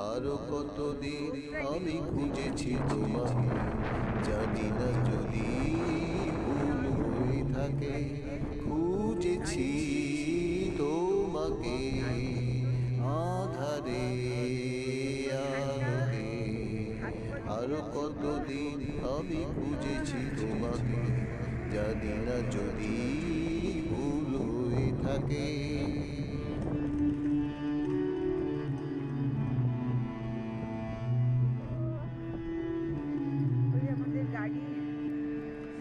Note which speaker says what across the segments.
Speaker 1: আরো কতদিন আমি খুঁজেছি তোমাকে, জানি না যদি ভুল হয়ে থাকে। খুঁজেছি তোমাকে আধারে আলোকে, আরো কতদিন আমি খুঁজেছি তোমাকে, জানি না যদি ভুল হয়ে থাকে।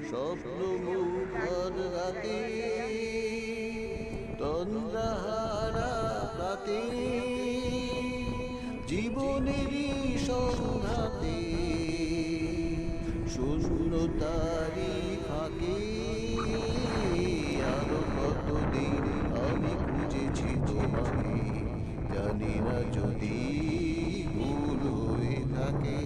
Speaker 1: স্বপ্ন মুখর রাতে, তন্দ্রাহারা রাতে, জীবনেরই সংঘাতে, শূন্যতারি ফাঁকে, আরো কতদিন আমি খুঁজেছি তোমাকে, জানি না যদি ভুল হয়ে থাকে।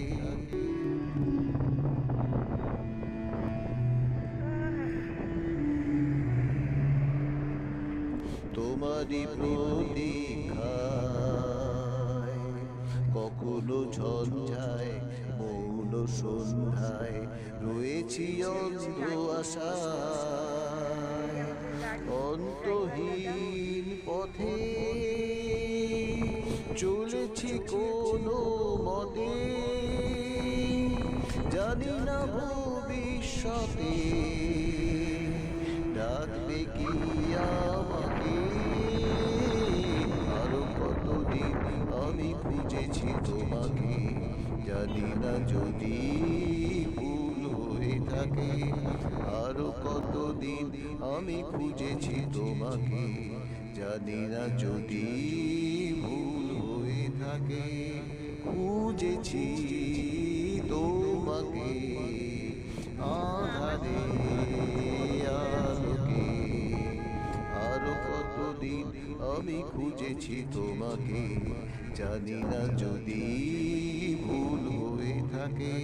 Speaker 1: তোমারই প্রতীক্ষায় কখনো ঝঞ্ঝায় মৌন সন্ধ্যায় রয়েছি অন্ধ আশায়, অন্তহীন পথে চলেছি কোনো মতে, জানি না ভবিষ্যতে ডাকবে কি আমাকে। আরো কতদিন আমি খুঁজেছি তোমাকে, জানি না যদি ভুল হয়ে থাকে। আরো কতদিন আমি খুঁজেছি তোমাকে, জানি না যদি ভুল হয়ে থাকে। খুঁজেছি তোমাকে আধারে আলোকে, আরো কতদিন আমি খুঁজেছি তোমাকে, জানি না যদি ভুল হয়ে থাকে।